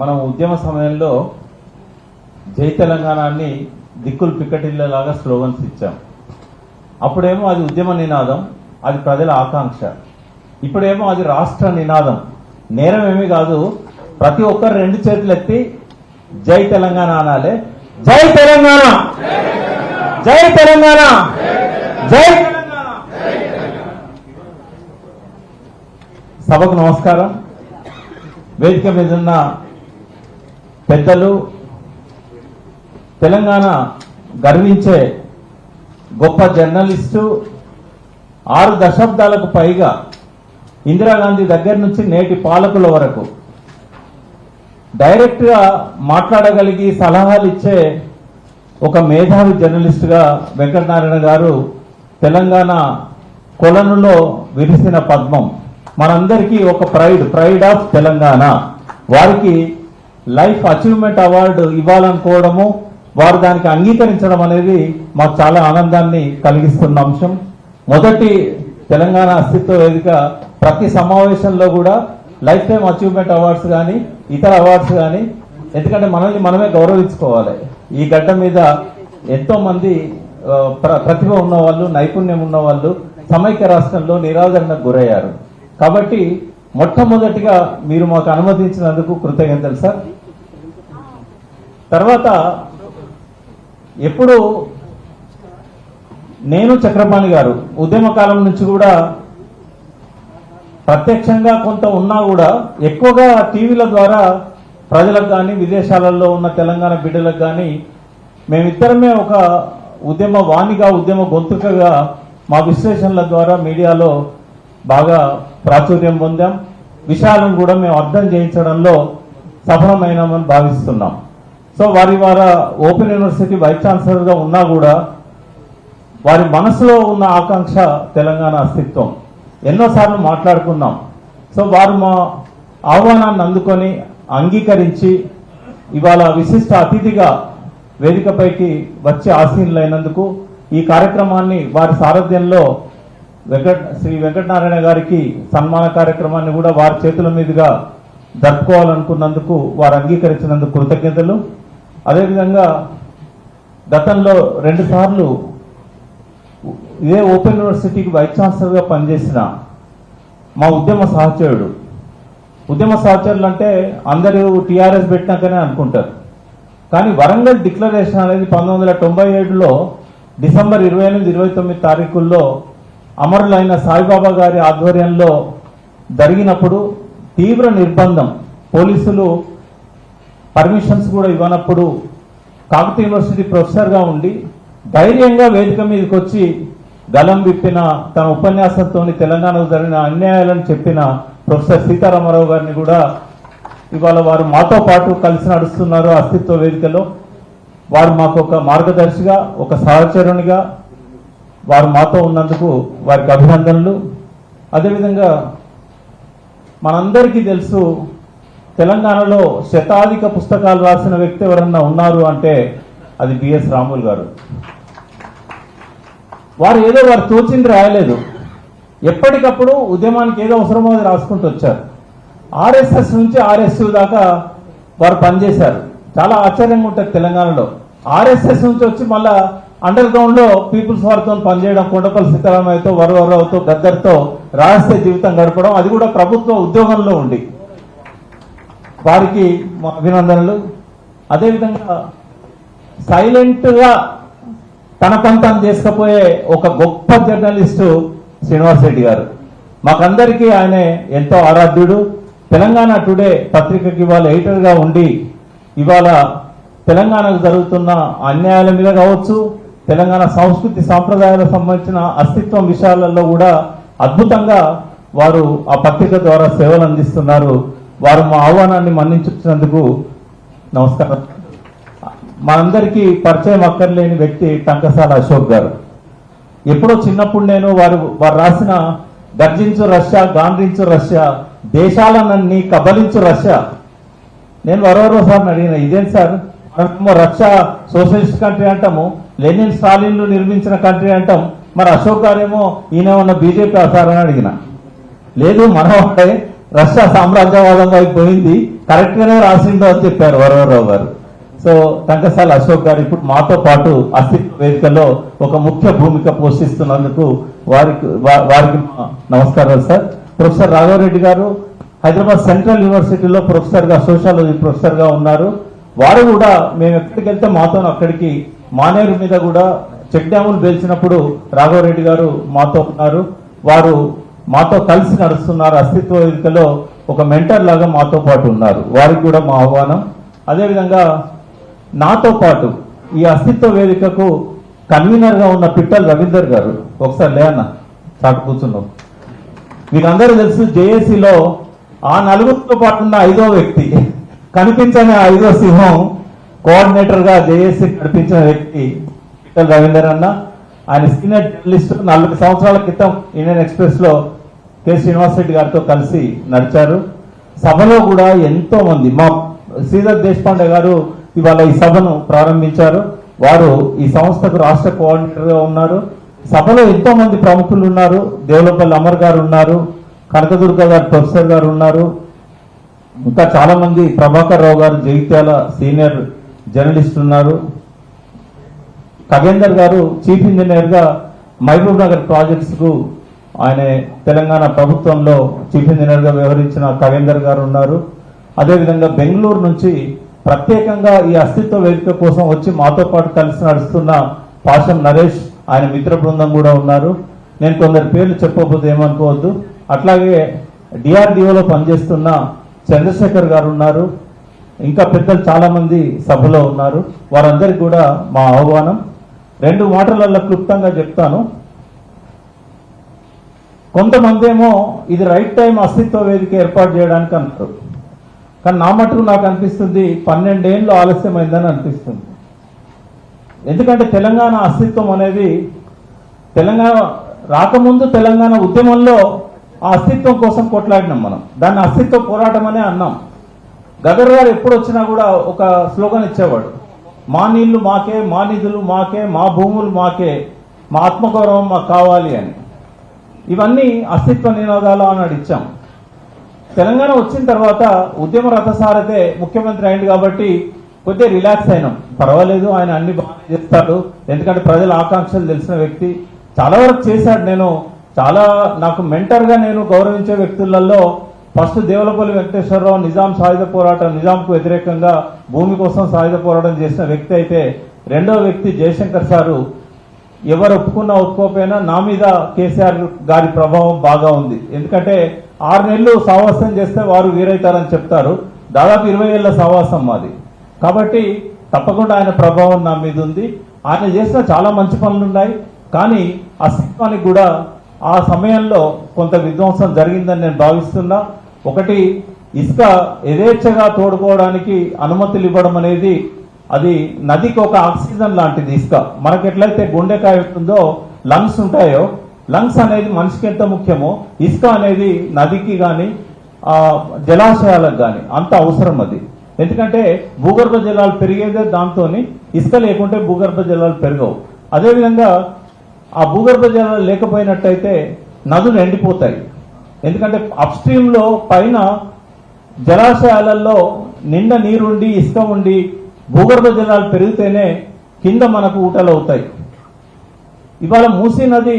మనం ఉద్యమ సమయంలో జై తెలంగాణని దిక్కులు పిక్కటిల్లలాగా స్లోగన్స్ ఇచ్చాం. అప్పుడేమో అది ఉద్యమ నినాదం, అది ప్రజల ఆకాంక్ష. ఇప్పుడేమో అది రాష్ట్ర నినాదం. నేరం ఏమీ కాదు, ప్రతి ఒక్కరు రెండు చేతులు ఎత్తి జై తెలంగాణ అనాలి. జై తెలంగాణ, జై తెలంగాణ, జై తెలంగాణ. సభకు నమస్కారం. వేదిక మీద ఉన్న పెద్దలు, తెలంగాణ గర్వించే గొప్ప జర్నలిస్టు, 6 దశాబ్దాలకు పైగా ఇందిరాగాంధీ దగ్గర నుంచి నేటి పాలకుల వరకు డైరెక్ట్గా మాట్లాడగలిగి సలహాలు ఇచ్చే ఒక మేధావి జర్నలిస్టుగా వెంకటనారాయణ గారు తెలంగాణ కొలనులో విరిసిన పద్మం. మనందరికీ ఒక ప్రైడ్ ఆఫ్ తెలంగాణ. వారికి లైఫ్ అచీవ్మెంట్ అవార్డు ఇవ్వాలనుకోవడము, వారు దానికి అంగీకరించడం అనేది మాకు చాలా ఆనందాన్ని కలిగిస్తున్న అంశం. మొదటి తెలంగాణ అస్తిత్వ వేదిక ప్రతి సమావేశంలో కూడా లైఫ్ టైం అచీవ్మెంట్ అవార్డ్స్ కానీ ఇతర అవార్డ్స్ కానీ, ఎందుకంటే మనల్ని మనమే గౌరవించుకోవాలి. ఈ గడ్డ మీద ఎంతో మంది ప్రతిభ ఉన్నవాళ్ళు, నైపుణ్యం ఉన్నవాళ్ళు సమైక్య రాష్ట్రంలో నిరాదరణకు గురయ్యారు. కాబట్టి మొట్టమొదటిగా మీరు మాకు అనుమతించినందుకు కృతజ్ఞతలు సార్. తర్వాత ఎప్పుడు నేను చక్రపాణి గారు ఉద్యమకాలం నుంచి కూడా ప్రత్యక్షంగా కొంత ఉన్నా కూడా ఎక్కువగా టీవీల ద్వారా ప్రజలకు కానీ విదేశాలలో ఉన్న తెలంగాణ బిడ్డలకు కానీ మేమిద్దరమే ఒక ఉద్యమ వాణిగా, ఉద్యమ గొంతుకగా మా విశ్లేషణల ద్వారా మీడియాలో బాగా ప్రాచుర్యం పొందాం. విషయాలను కూడా మేము అర్థం చేయించడంలో సఫలమైనామని భావిస్తున్నాం. సో వారి ఓపెన్ యూనివర్సిటీ వైస్ ఛాన్సలర్గా ఉన్నా కూడా వారి మనసులో ఉన్న ఆకాంక్ష తెలంగాణ అస్తిత్వం. ఎన్నోసార్లు మాట్లాడుకున్నాం. సో వారు మా ఆహ్వానాన్ని అందుకొని అంగీకరించి ఇవాళ విశిష్ట అతిథిగా వేదికపైకి వచ్చి ఆసీనులైనందుకు ఈ కార్యక్రమాన్ని వారి సారథ్యంలో శ్రీ వెంకటనారాయణ గారికి సన్మాన కార్యక్రమాన్ని కూడా వారి చేతుల మీదుగా జరుపుకోవాలనుకున్నందుకు వారు అంగీకరించినందుకు కృతజ్ఞతలు. అదేవిధంగా గతంలో 2 సార్లు ఇదే ఓపెన్ యూనివర్సిటీకి వైస్ ఛాన్సలర్గా పనిచేసిన మా ఉద్యమ సహచరులు అంటే అందరూ టీఆర్ఎస్ పెట్టినాకనే అనుకుంటారు. కానీ వరంగల్ డిక్లరేషన్ అనేది 1997లో డిసెంబర్ 28, 29 తారీఖుల్లో అమరులైన సాయిబాబా గారి ఆధ్వర్యంలో జరిగినప్పుడు తీవ్ర నిర్బంధం, పోలీసులు పర్మిషన్స్ కూడా ఇవ్వనప్పుడు కాకతీయ యూనివర్సిటీ ప్రొఫెసర్గా ఉండి ధైర్యంగా వేదిక మీదకి వచ్చి గలం విప్పిన, తన ఉపన్యాసంతో తెలంగాణకు జరిగిన అన్యాయాలను చెప్పిన ప్రొఫెసర్ సీతారామరావు గారిని కూడా ఇవాళ వారు మాతో పాటు కలిసి నడుస్తున్నారు అస్తిత్వ వేదికలో. వారు మాకు ఒక మార్గదర్శిగా, ఒక సహచరునిగా వారు మాతో ఉన్నందుకు వారికి అభినందనలు. అదేవిధంగా మనందరికీ తెలుసు, తెలంగాణలో శతాధిక పుస్తకాలు రాసిన వ్యక్తి ఎవరన్నా ఉన్నారు అంటే అది బిఎస్ రాములు గారు. వారు తోచింది రాయలేదు. ఎప్పటికప్పుడు ఉద్యమానికి ఏదో అవసరమో అది రాసుకుంటూ వచ్చారు. ఆర్ఎస్ఎస్ నుంచి ఆర్ఎస్యు దాకా వారు పనిచేశారు. చాలా ఆశ్చర్యంగా ఉంటుంది తెలంగాణలో. ఆర్ఎస్ఎస్ నుంచి వచ్చి మళ్ళా అండర్ గ్రౌండ్ లో పీపుల్స్ వారితో పనిచేయడం, కొండపల్లి సీతారామయ్యతో, వరవరరావుతో, గద్దర్తో రహస్య జీవితం గడపడం, అది కూడా ప్రభుత్వ ఉద్యోగంలో ఉండి వారికి మా అభినందనలు. అదేవిధంగా సైలెంట్ గా తన పని తాను చేసుకుపోయే ఒక గొప్ప జర్నలిస్టు శ్రీనివాస్ రెడ్డి గారు. మాకందరికీ ఆయన ఎంతో ఆరాధ్యుడు. తెలంగాణ టుడే పత్రికకి ఇవాళ ఎడిటర్గా ఉండి ఇవాళ తెలంగాణకు జరుగుతున్న అన్యాయాల మీద కావచ్చు, తెలంగాణ సంస్కృతి సాంప్రదాయాలకు సంబంధించిన అస్తిత్వం విషయాలలో కూడా అద్భుతంగా వారు ఆ పత్రిక ద్వారా సేవలు అందిస్తున్నారు. వారు మా ఆహ్వానాన్ని మన్నించినందుకు నమస్కారం. మనందరికీ పరిచయం అక్కర్లేని వ్యక్తి టంకసాల అశోక్ గారు. ఎప్పుడో చిన్నప్పుడు నేను వారు రాసిన గర్జించు రష్యా, గాండ్రించు రష్యా, దేశాలనన్నీ కబలించు రష్యా. నేను వరోసారి అడిగిన, ఇదేంటి సార్, మనమేమో రష్యా సోషలిస్ట్ కంట్రీ అంటాము, లెనిన్ స్టాలిన్లు నిర్మించిన కంట్రీ అంటాం, మరి అశోక్ గారేమో ఈయన ఉన్న బీజేపీ సార్ అని అడిగిన. లేదు, మనవాడే రష్యా సామ్రాజ్యవాదం వైపు పోయింది, కరెక్ట్ గానే రాసిందో అని చెప్పారు వరవరరావు గారు. సో టంకసాల అశోక్ గారు ఇప్పుడు మాతో పాటు అస్తిత్వ వేదికలో ఒక ముఖ్య భూమిక పోషిస్తున్నందుకు వారికి నమస్కారాలు సార్. ప్రొఫెసర్ రాఘవరెడ్డి గారు హైదరాబాద్ సెంట్రల్ యూనివర్సిటీలో ప్రొఫెసర్ గా సోషాలజీ ప్రొఫెసర్ గా ఉన్నారు. వారు కూడా మేము ఎక్కడికి వెళ్తే మాతో అక్కడికి మానేరు మీద కూడా చెక్ డ్యాములు పేల్చినప్పుడు రాఘవరెడ్డి గారు మాతో ఉన్నారు. వారు మాతో కలిసి నడుస్తున్నారు. అస్తిత్వ వేదికలో ఒక మెంటర్ లాగా మాతో పాటు ఉన్నారు. వారికి కూడా మా ఆహ్వానం. అదేవిధంగా నాతో పాటు ఈ అస్తిత్వ వేదికకు కన్వీనర్ గా ఉన్న పిట్టల రవీందర్ గారు, ఒకసారి లేన్న చాటు కూర్చున్నాం. మీరందరూ తెలుసు జేఏసీలో ఆ నలుగురితో పాటు ఉన్న 5వ వ్యక్తి, కనిపించని 5వ సింహం, కోఆర్డినేటర్ గా జేఏసీ నడిపించిన వ్యక్తి పిట్టల రవీందర్ అన్న. ఆయన సీనియర్ జర్నలిస్ట్. 40 సంవత్సరాల క్రితం ఇండియన్ ఎక్స్ప్రెస్ లో కె శ్రీనివాస్ రెడ్డి గారితో కలిసి నడిచారు. సభలో కూడా ఎంతో మంది, మా శ్రీధర్ దేశపాండే గారు ఇవాళ ఈ సభను ప్రారంభించారు. వారు ఈ సంస్థకు రాష్ట్ర కోఆర్డినేటర్ గా ఉన్నారు. సభలో ఎంతో మంది ప్రముఖులు ఉన్నారు. దేవులపల్లి అమర్ గారు ఉన్నారు, కనకదుర్గ గారు ప్రొఫెసర్ గారు ఉన్నారు, ఇంకా చాలా మంది, ప్రభాకర్ రావు గారు జగిత్యాల సీనియర్ జర్నలిస్ట్ ఉన్నారు, ఖగేందర్ గారు చీఫ్ ఇంజనీర్ గా మహబూబ్ నగర్ ప్రాజెక్ట్స్ కు ఆయన తెలంగాణ ప్రభుత్వంలో చీఫ్ ఇంజనీర్ గా వ్యవహరించిన ఖగేందర్ గారు ఉన్నారు. అదేవిధంగా బెంగళూరు నుంచి ప్రత్యేకంగా ఈ అస్తిత్వ వేదిక కోసం వచ్చి మాతో పాటు కలిసి నడుస్తున్న పాషం నరేష్, ఆయన మిత్ర బృందం కూడా ఉన్నారు. నేను కొందరు పేర్లు చెప్పబోతే ఏమనుకోవద్దు. అట్లాగే డిఆర్డిఓలో పనిచేస్తున్న చంద్రశేఖర్ గారు ఉన్నారు. ఇంకా పెద్దలు చాలా మంది సభలో ఉన్నారు. వారందరికీ కూడా మా ఆహ్వానం. 2 మాటలలో క్లుప్తంగా చెప్తాను. కొంతమంది ఏమో ఇది రైట్ టైం అస్తిత్వ వేదిక ఏర్పాటు చేయడానికి అంటారు. కానీ నా మటుకు నాకు అనిపిస్తుంది 12 ఏళ్ళు ఆలస్యమైందని అనిపిస్తుంది. ఎందుకంటే తెలంగాణ అస్తిత్వం అనేది, తెలంగాణ రాకముందు తెలంగాణ ఉద్యమంలో ఆ అస్తిత్వం కోసం కొట్లాడినాం మనం. దాన్ని అస్తిత్వ పోరాటం అనే అన్నాం. గదర్ గారు ఎప్పుడు వచ్చినా కూడా ఒక స్లోగన్ ఇచ్చేవాడు, మా నీళ్లు మాకే, మా నిధులు మాకే, మా భూములు మాకే, మా ఆత్మగౌరవం మాకు కావాలి అని. ఇవన్నీ అస్తిత్వ నినాదాలు అన్నాడు ఇచ్చాం. తెలంగాణ వచ్చిన తర్వాత ఉద్యమ రథసారథే ముఖ్యమంత్రి అయింది కాబట్టి కొద్దిగా రిలాక్స్ అయినాం. పర్వాలేదు, ఆయన అన్ని బాగా చేస్తాడు, ఎందుకంటే ప్రజల ఆకాంక్షలు తెలిసిన వ్యక్తి. చాలా వరకు చేశాడు. నాకు మెంటర్గా నేను గౌరవించే వ్యక్తులలో ఫస్ట్ దేవులపల్లి వెంకటేశ్వరరావు నిజాం సాయుధ పోరాటం, నిజాంకు వ్యతిరేకంగా భూమి కోసం సాయుధ పోరాటం చేసిన వ్యక్తి అయితే, రెండవ వ్యక్తి జయశంకర్ సారు. ఎవరు ఒప్పుకున్నా ఒప్పుకోకపోయినా నా మీద కేసీఆర్ గారి ప్రభావం బాగా ఉంది. ఎందుకంటే 6 నెలలు సావాసం చేస్తే వారు వీరైతారని చెప్తారు. దాదాపు 20 ఏళ్ల సావాసం మాది. కాబట్టి తప్పకుండా ఆయన ప్రభావం నా మీద ఉంది. ఆయన చేసిన చాలా మంచి పనులు ఉన్నాయి. కానీ అస్తిత్వానికి కూడా ఆ సమయంలో కొంత విధ్వంసం జరిగిందని నేను భావిస్తున్నా. ఒకటి, ఇసుక యథేచ్ఛగా తోడుకోవడానికి అనుమతులు ఇవ్వడం అనేది, అది నదికి ఒక ఆక్సిజన్ లాంటిది. ఇసుక మనకి ఎట్లయితే గుండెకాయ ఉంటుందో లంగ్స్ ఉంటాయో, లంగ్స్ అనేది మనిషికి ఎంత ముఖ్యమో ఇసుక అనేది నదికి కానీ జలాశయాలకు కానీ అంత అవసరం అది. ఎందుకంటే భూగర్భ జలాలు పెరిగేదే దాంతో, ఇసుక లేకుంటే భూగర్భ జలాలు పెరగవు. అదేవిధంగా ఆ భూగర్భ జలాలు లేకపోయినట్టయితే నదులు ఎండిపోతాయి. ఎందుకంటే అప్స్ట్రీమ్ లో పైన జలాశయాలలో నిండా నీరుండి ఇసుక ఉండి భూగర్భ జలాలు పెరిగితేనే కింద మనకు ఊటలు అవుతాయి. ఇవాళ మూసీ నది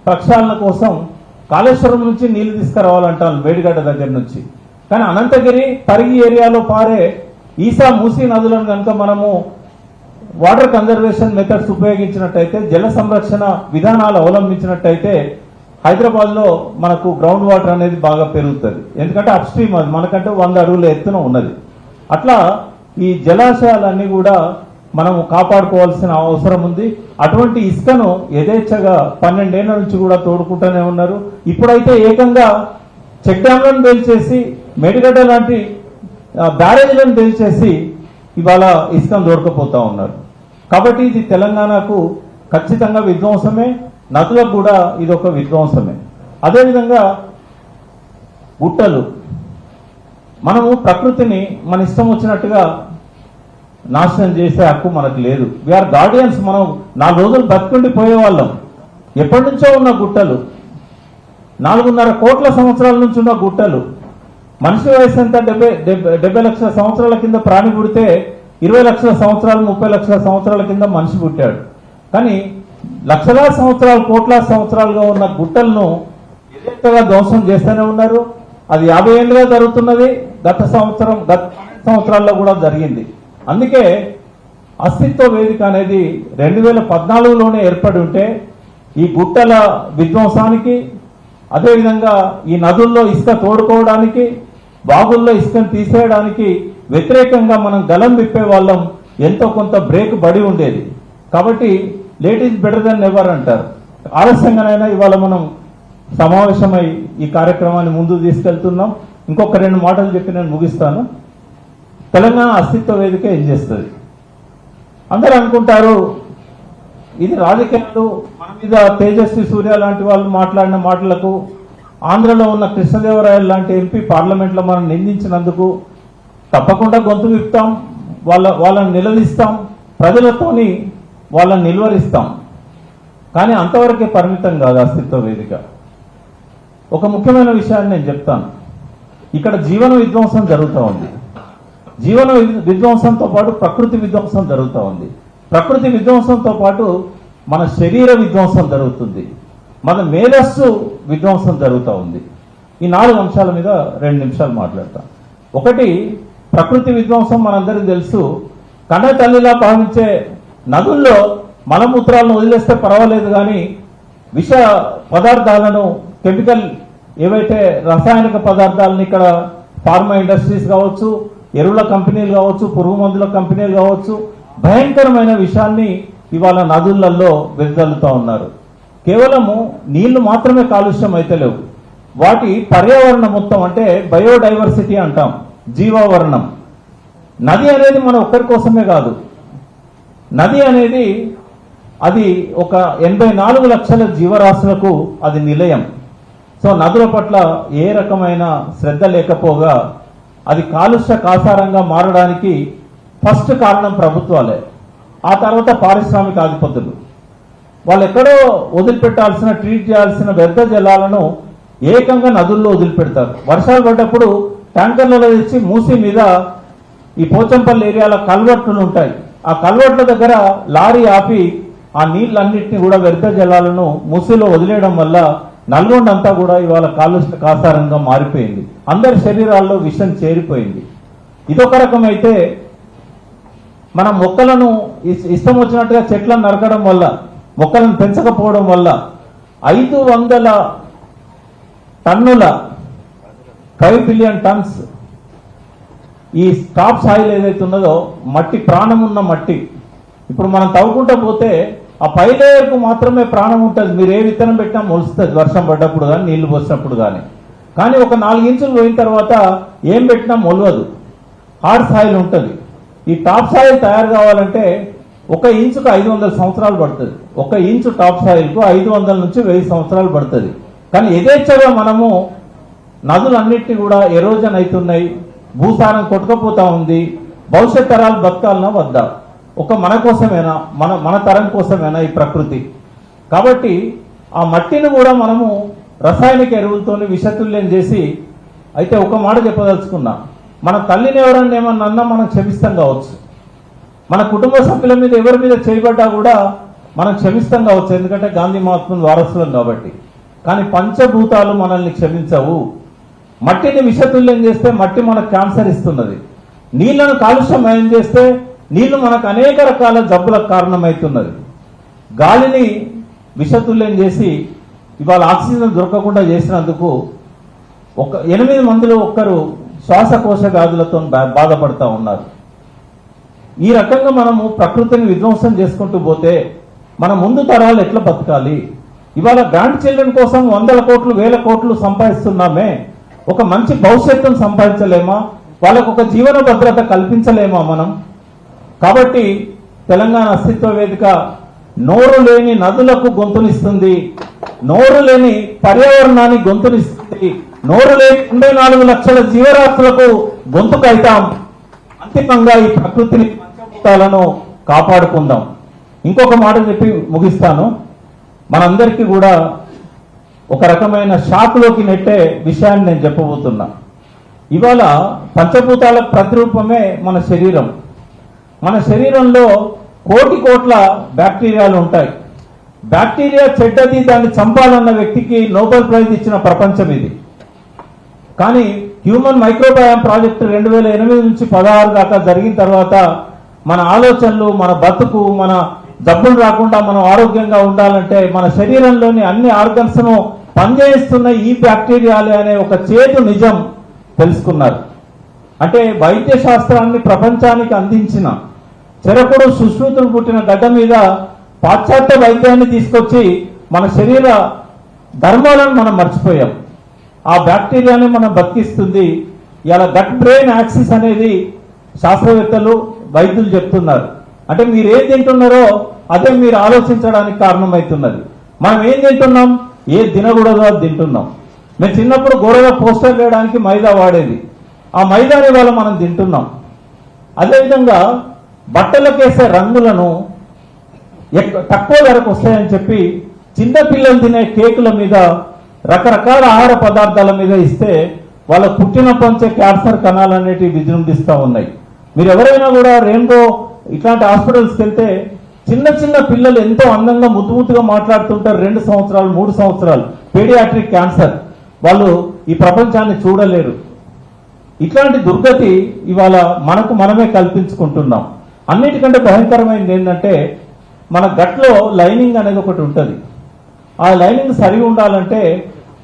ప్రక్షాళన కోసం కాళేశ్వరం నుంచి నీళ్లు తీసుకురావాలంటాను, మేడిగడ్డ దగ్గర నుంచి. కానీ అనంతగిరి, పరిగి ఏరియాలో పారే ఈసా, మూసీ నదులను కనుక మనము వాటర్ కన్జర్వేషన్ మెథడ్స్ ఉపయోగించినట్టయితే, జల సంరక్షణ విధానాలు అవలంబించినట్టయితే హైదరాబాద్ లో మనకు గ్రౌండ్ వాటర్ అనేది బాగా పెరుగుతుంది. ఎందుకంటే అప్ స్ట్రీమ్ అది మనకంటే 100 అడుగుల ఎత్తున ఉన్నది. అట్లా ఈ జలాశయాలన్నీ కూడా మనం కాపాడుకోవాల్సిన అవసరం ఉంది. అటువంటి ఇసుకను యథేచ్ఛగా 12 ఏళ్ల నుంచి కూడా తోడుకుంటూనే ఉన్నారు. ఇప్పుడైతే ఏకంగా చెక్ డ్యామ్లను పేల్చేసి, మేడిగడ్డ లాంటి బ్యారేజ్లను పేల్చేసి ఇవాళ ఇసుకను తోడుకపోతా ఉన్నారు. కాబట్టి ఇది తెలంగాణకు ఖచ్చితంగా విధ్వంసమే, నదులకు కూడా ఇది ఒక విధ్వంసమే. అదేవిధంగా గుట్టలు, మనము ప్రకృతిని మన ఇష్టం వచ్చినట్టుగా నాశనం చేసే హక్కు మనకు లేదు. We are guardians. మనం 4 రోజులు బతుకుండి పోయేవాళ్ళం. ఎప్పటి నుంచో ఉన్న గుట్టలు, 4.5 కోట్ల సంవత్సరాల నుంచి ఉన్న గుట్టలు, మనిషి వయసు ఎంత 70 లక్షల సంవత్సరాల కింద ప్రాణి పుడితే 20 లక్షల సంవత్సరాలు 30 లక్షల సంవత్సరాల కింద మనిషి పుట్టాడు. కానీ లక్షలాది సంవత్సరాలు కోట్లాది సంవత్సరాలుగా ఉన్న గుట్టలను యథేచ్ఛగా ధ్వంసం చేస్తూనే ఉన్నారు. అది 50 ఏళ్ళుగా జరుగుతున్నది. గత సంవత్సరాల్లో కూడా జరిగింది. అందుకే అస్తిత్వ వేదిక అనేది 2014లోనే ఏర్పడి ఉంటే ఈ గుట్టల విధ్వంసానికి, అదేవిధంగా ఈ నదుల్లో ఇసుక తోడుకోవడానికి, బాగుల్లో ఇసుకను తీసేయడానికి వ్యతిరేకంగా మనం గలం విప్పే వాళ్ళం, ఎంతో కొంత బ్రేక్ బడి ఉండేది. కాబట్టి late is better than never అంటారు. ఆలస్యంగానైనా ఇవాళ మనం సమావేశమై ఈ కార్యక్రమాన్ని ముందుకు తీసుకెళ్తున్నాం. ఇంకొక 2 మాటలు చెప్పి నేను ముగిస్తాను. తెలంగాణ అస్తిత్వ వేదిక ఏం చేస్తుంది? అందరూ అనుకుంటారు ఇది రాజకీయాలు, మన మీద తేజస్వి సూర్య లాంటి వాళ్ళు మాట్లాడిన మాటలకు, ఆంధ్రలో ఉన్న కృష్ణదేవరాయలు లాంటి ఎంపీ పార్లమెంట్లో మనం నిందించినందుకు తప్పకుండా గొంతు విప్పుతాం, వాళ్ళని నిలదీస్తాం, ప్రజలతోని వాళ్ళని నిలువరిస్తాం. కానీ అంతవరకే పరిమితం కాదు అస్తిత్వ వేదిక. ఒక ముఖ్యమైన విషయాన్ని నేను చెప్తాను. ఇక్కడ జీవన విధ్వంసం జరుగుతూ ఉంది. జీవన విధ్వంసంతో పాటు ప్రకృతి విధ్వంసం జరుగుతూ ఉంది. ప్రకృతి విధ్వంసంతో పాటు మన శరీర విధ్వంసం జరుగుతుంది, మన మేధస్సు విధ్వంసం జరుగుతూ ఉంది. ఈ 4 అంశాల మీద 2 నిమిషాలు మాట్లాడతాం. ఒకటి, ప్రకృతి విధ్వంసం మనందరికీ తెలుసు. కన్న తల్లిలా భావించే నదుల్లో మలమూత్రాలను వదిలేస్తే పర్వాలేదు, కానీ విష పదార్థాలను, కెమికల్ ఏవైతే రసాయనిక పదార్థాలను ఇక్కడ ఫార్మా ఇండస్ట్రీస్ కావచ్చు, ఎరువుల కంపెనీలు కావచ్చు, పురుగు మందుల కంపెనీలు కావచ్చు, భయంకరమైన విషయాన్ని ఇవాళ నదులలో వెదజల్లుతూ ఉన్నారు. కేవలము నీళ్లు మాత్రమే కాలుష్యం అయితే లేవు, వాటి పర్యావరణం మొత్తం, అంటే బయోడైవర్సిటీ అంటాం, జీవావరణం. నది అనేది మన ఒక్కరి కోసమే కాదు. నది అనేది అది ఒక 84 లక్షల జీవరాశులకు అది నిలయం. సో నదుల పట్ల ఏ రకమైన శ్రద్ధ లేకపోగా అది కాలుష్య కాసారంగా మారడానికి ఫస్ట్ కారణం ప్రభుత్వాలే, ఆ తర్వాత పారిశ్రామిక అధిపతులు. వాళ్ళు ఎక్కడో వదిలిపెట్టాల్సిన, ట్రీట్ చేయాల్సిన వ్యర్థ జలాలను ఏకంగా నదుల్లో వదిలిపెడతారు. వర్షాలు పడ్డప్పుడు ట్యాంకర్లలో తెచ్చి మూసి మీద, ఈ పోచంపల్లి ఏరియాలో కల్వర్టులు ఉంటాయి, ఆ కల్వర్ట్ల దగ్గర లారీ ఆపి ఆ నీళ్ళన్నింటినీ కూడా వ్యర్థ జలాలను మూసిలో వదిలేయడం వల్ల నల్గొండ అంతా కూడా ఇవాళ కాలుష్య కాసారంగా మారిపోయింది. అందరి శరీరాల్లో విషం చేరిపోయింది. ఇదొక రకమైతే, మనం మొక్కలను ఇష్టం వచ్చినట్టుగా చెట్లను నరకడం వల్ల, మొక్కలను పెంచకపోవడం వల్ల 500 టన్నుల 5 బిలియన్ టన్స్ ఈ టాప్ సాయిల్ ఏదైతే ఉన్నదో, మట్టి, ప్రాణం ఉన్న మట్టి, ఇప్పుడు మనం తవ్వుకుంటూ పోతే ఆ పై లేయర్కు మాత్రమే ప్రాణం ఉంటుంది. మీరు ఏ విత్తనం పెట్టినా మొలుస్తుంది, వర్షం పడ్డప్పుడు కానీ నీళ్లు పోసినప్పుడు కానీ ఒక 4 ఇంచులు పోయిన తర్వాత ఏం పెట్టినా మొలవదు, హార్డ్ సాయిల్ ఉంటుంది. ఈ టాప్ సాయిల్ తయారు కావాలంటే 1 ఇంచుకు 500 సంవత్సరాలు పడుతుంది. 1 ఇంచు టాప్ సాయిల్కు 500 నుంచి 1000 సంవత్సరాలు పడుతుంది. కానీ యథేచ్ఛగా మనము నదులన్నింటినీ కూడా ఎరోజన్ అవుతున్నాయి, భూసారం కొట్టుకపోతా ఉంది. భవిష్యత్ తరాలు బతకాలన్నా వద్దా? ఒక మన కోసమేనా, మన తరం కోసమేనా ఈ ప్రకృతి? కాబట్టి ఆ మట్టిని కూడా మనము రసాయనిక ఎరువులతోని విషతుల్యం చేసి, అయితే ఒక మాట చెప్పదలుచుకున్నా, మన తల్లిని ఎవరన్నా ఏమన్నా అన్నా మనం క్షమిస్తాం కావచ్చు, మన కుటుంబ సభ్యుల మీద ఎవరి మీద చేయబడ్డా కూడా మనం క్షమిస్తాం కావచ్చు, ఎందుకంటే గాంధీ మహాత్ముని వారసులం కాబట్టి. కానీ పంచభూతాలు మనల్ని క్షమించవు. మట్టిని విషతుల్యం చేస్తే మట్టి మనకు క్యాన్సర్ ఇస్తున్నది. నీళ్లను కాలుష్యమయం చేస్తే నీళ్లు మనకు అనేక రకాల జబ్బులకు కారణమవుతున్నది. గాలిని విషతుల్యం చేసి ఇవాళ ఆక్సిజన్ దొరకకుండా చేసినందుకు 8 మందిలో 1 శ్వాసకోశ వ్యాధులతో బాధపడతా ఉన్నారు. ఈ రకంగా మనము ప్రకృతిని విధ్వంసం చేసుకుంటూ పోతే మన ముందు తరాలు ఎట్లా బతకాలి? ఇవాళ గ్రాండ్ చిల్డ్రన్ కోసం 100 కోట్లు 1000 కోట్లు సంపాదిస్తున్నామే, ఒక మంచి భవిష్యత్తును సంపాదించలేమా? వాళ్ళకు ఒక జీవన భద్రత కల్పించలేమా మనం? కాబట్టి తెలంగాణ అస్తిత్వ వేదిక నోరు లేని నదులకు గొంతునిస్తుంది, నోరు లేని పర్యావరణాన్ని గొంతునిస్తుంది, నోరు లేని 24 లక్షల జీవరాశులకు గొంతుకైతాం. అంతిమంగా ఈ ప్రకృతిని, పంచభూతాలను కాపాడుకుందాం. ఇంకొక మాట చెప్పి ముగిస్తాను. మనందరికీ కూడా ఒక రకమైన షాక్లోకి నెట్టే విషయాన్ని నేను చెప్పబోతున్నా. ఇవాళ పంచభూతాలకు ప్రతిరూపమే మన శరీరం. మన శరీరంలో కోటి కోట్ల బ్యాక్టీరియాలు ఉంటాయి. బ్యాక్టీరియా చెడ్డది, దాన్ని చంపాలన్న వ్యక్తికి నోబెల్ ప్రైజ్ ఇచ్చిన ప్రపంచం ఇది. కానీ హ్యూమన్ మైక్రోబయామ్ ప్రాజెక్టు 2008 నుంచి 16 దాకా జరిగిన తర్వాత మన ఆలోచనలు, మన బతుకు, మన జబ్బులు రాకుండా మనం ఆరోగ్యంగా ఉండాలంటే మన శరీరంలోని అన్ని ఆర్గన్స్ ను పనిచేస్తున్న ఈ బ్యాక్టీరియాలే అనే ఒక చేదు నిజం తెలుసుకున్నారు. అంటే వైద్య శాస్త్రాన్ని ప్రపంచానికి అందించిన చెరకుడు సుశ్రుతులు పుట్టిన గడ్డ మీద పాశ్చాత్య వైద్యాన్ని తీసుకొచ్చి మన శరీర ధర్మాలను మనం మర్చిపోయాం. ఆ బ్యాక్టీరియాని మనం బతికిస్తుంది. ఇలా గట్ బ్రెయిన్ యాక్సిస్ అనేది శాస్త్రవేత్తలు, వైద్యులు చెప్తున్నారు. అంటే మీరు ఏం తింటున్నారో అదే మీరు ఆలోచించడానికి కారణమవుతున్నది. మనం ఏం తింటున్నాం, ఏ తినకూడదో అది తింటున్నాం. మేము చిన్నప్పుడు గోడలో పోస్టర్ వేయడానికి మైదా వాడేది, ఆ మైదాని వల్ల మనం తింటున్నాం. అదేవిధంగా బట్టలకేసే రంగులను తక్కువ ధరకు వస్తాయని చెప్పి చిన్న పిల్లలు తినే కేకుల మీద, రకరకాల ఆహార పదార్థాల మీద ఇస్తే వాళ్ళ పుట్టినప్పటి నుంచే క్యాన్సర్ కణాలు అనేటివి విజృంభిస్తూ ఉన్నాయి. మీరు ఎవరైనా కూడా రెయిన్బో ఇట్లాంటి హాస్పిటల్స్కి వెళ్తే చిన్న చిన్న పిల్లలు ఎంతో అందంగా ముద్దుగా మాట్లాడుతుంటారు. 2 సంవత్సరాలు 3 సంవత్సరాలు పీడియాట్రిక్ క్యాన్సర్. వాళ్ళు ఈ ప్రపంచాన్ని చూడలేరు. ఇట్లాంటి దుర్గతి ఇవాళ మనకు మనమే కల్పించుకుంటున్నాం. అన్నిటికంటే భయంకరమైనది ఏంటంటే మన గట్లో లైనింగ్ అనేది ఒకటి ఉంటుంది. ఆ లైనింగ్ సరిగా ఉండాలంటే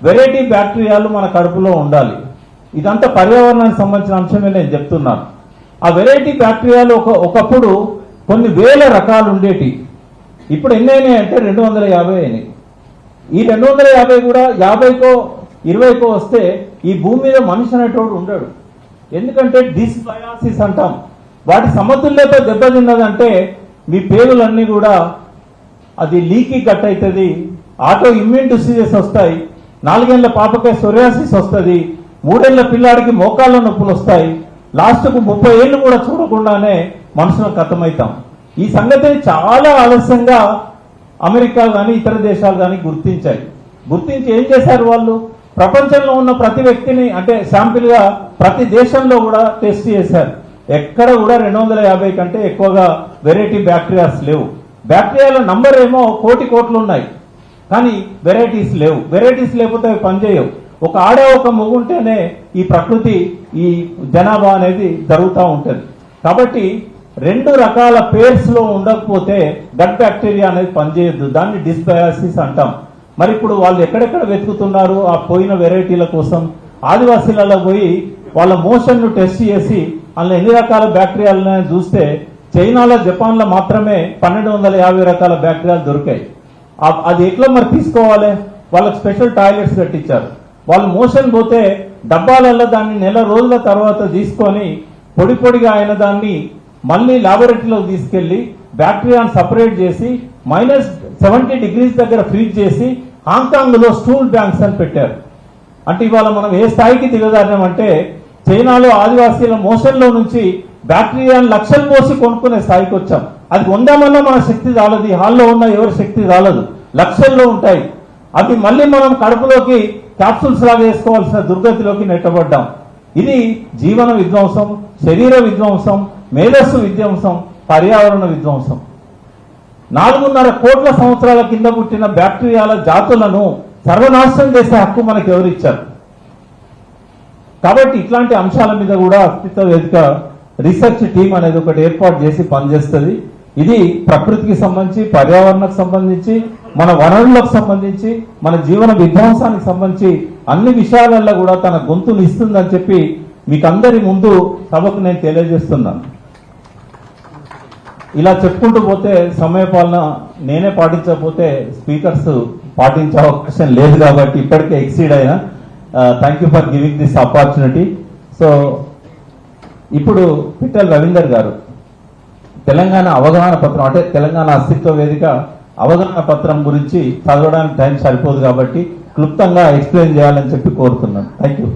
వెరైటీ బ్యాక్టీరియాలు మన కడుపులో ఉండాలి. ఇదంతా పర్యావరణానికి సంబంధించిన అంశమే నేను చెప్తున్నాను. ఆ వెరైటీ బ్యాక్టీరియాలు ఒకప్పుడు కొన్ని వేల రకాలు ఉండేటి. ఇప్పుడు ఎన్ని అయినాయి అంటే 250 అయినాయి. ఈ 250 కూడా 50కో 20కో వస్తే ఈ భూమి మీద మనిషి అనేటోడు ఉండడు. ఎందుకంటే డిస్బయాసిస్ అంటాం. వాటి సమతుల్యత దెబ్బతిన్నదంటే మీ పేగులన్నీ కూడా అది లీకీ గట్ అవుతుంది, ఆటో ఇమ్యూన్ డిసీజెస్ వస్తాయి, 4 ఏళ్ల పాపకే సొరియాసిస్ వస్తుంది, 3 ఏళ్ల పిల్లాడికి మోకాళ్ళ నొప్పులు వస్తాయి, లాస్ట్కు 30 ఏళ్ళు కూడా చూడకుండానే మనుషులకు కథమవుతాం. ఈ సంగతిని చాలా ఆలస్యంగా అమెరికా కానీ ఇతర దేశాలు కానీ గుర్తించి ఏం చేశారు వాళ్ళు, ప్రపంచంలో ఉన్న ప్రతి వ్యక్తిని అంటే శాంపిల్గా ప్రతి దేశంలో కూడా టెస్ట్ చేశారు. ఎక్కడ కూడా 250 కంటే ఎక్కువగా వెరైటీ బ్యాక్టీరియాస్ లేవు. బ్యాక్టీరియాల నంబర్ ఏమో కోట్లు ఉన్నాయి, కానీ వెరైటీస్ లేవు. వెరైటీస్ లేకపోతే అవి పనిచేయవు. ఒక ఆడ ఒక మగుంటేనే ఈ ప్రకృతి, ఈ జనాభా అనేది జరుగుతూ ఉంటుంది. కాబట్టి 2 రకాల పేర్స్ లో ఉండకపోతే గట్ బ్యాక్టీరియా అనేది పనిచేయద్దు. దాన్ని డిస్బయాసిస్ అంటాం. మరి ఇప్పుడు వాళ్ళు ఎక్కడెక్కడ వెతుకుతున్నారు ఆ పోయిన వెరైటీల కోసం? ఆదివాసీలలో పోయి వాళ్ళ మోషన్ ను టెస్ట్ చేసి అందులో ఎన్ని రకాల బ్యాక్టీరియాలు చూస్తే చైనాలో, జపాన్లో మాత్రమే 1250 రకాల బ్యాక్టీరియాలు దొరికాయి. అది ఎట్లా మరి తీసుకోవాలి? వాళ్ళకి స్పెషల్ టాయిలెట్స్ కట్టించారు. వాళ్ళు మోషన్ పోతే డబ్బాలలో దాన్ని నెల రోజుల తర్వాత తీసుకొని పొడిగా అయిన దాన్ని మళ్ళీ ల్యాబొరేటరీలోకి తీసుకెళ్లి బ్యాక్టీరియాను సపరేట్ చేసి -70 degrees దగ్గర ఫ్రీజ్ చేసి హాంకాంగ్ లో స్టూల్ బ్యాంక్స్ అని పెట్టారు. అంటే ఇవాళ మనం ఏ స్థాయికి దిగజారినామంటే చైనాలో ఆదివాసీల మోషన్లో నుంచి బ్యాక్టీరియాను లక్షలు పోసి కొనుక్కునే స్థాయికి వచ్చాం. అది కొందామన్నా మన శక్తి చాలదు, హాల్లో ఉన్న ఎవరి శక్తి చాలదు, లక్షల్లో ఉంటాయి. అవి మళ్ళీ మనం కడుపులోకి క్యాప్సూల్స్ లాగా వేసుకోవాల్సిన దుర్గతిలోకి నెట్టబడ్డాం. ఇది జీవన విధ్వంసం, శరీర విధ్వంసం, మేధస్సు విధ్వంసం, పర్యావరణ విధ్వంసం. 4.5 కోట్ల సంవత్సరాల కింద పుట్టిన బ్యాక్టీరియాల జాతులను సర్వనాశనం చేసే హక్కు మనకు ఎవరిచ్చారు? కాబట్టి ఇట్లాంటి అంశాల మీద కూడా అస్తిత్వ వేదిక రీసెర్చ్ టీం అనేది ఒకటి ఏర్పాటు చేసి పనిచేస్తుంది. ఇది ప్రకృతికి సంబంధించి, పర్యావరణకు సంబంధించి, మన వనరులకు సంబంధించి, మన జీవన విధ్వంసానికి సంబంధించి అన్ని విషయాలలో కూడా తన గొంతును ఇస్తుందని చెప్పి మీకు అందరి ముందు సభకు నేను తెలియజేస్తున్నాను. ఇలా చెప్పుకుంటూ పోతే సమయపాలన నేనే పాటించకపోతే స్పీకర్స్ పాటించే అవకాశం లేదు కాబట్టి ఇప్పటికే ఎక్సీడ్ అయినా. Thank you for giving this opportunity. So ఇప్పుడు పిట్టల రవీందర్ గారు తెలంగాణ అవగాహన పత్రం, అంటే తెలంగాణ అస్తిత్వ వేదిక అవగాహన పత్రం గురించి చదవడానికి టైం సరిపోదు కాబట్టి క్లుప్తంగా ఎక్స్ప్లెయిన్ చేయాలని చెప్పి కోరుతున్నాను. Thank you.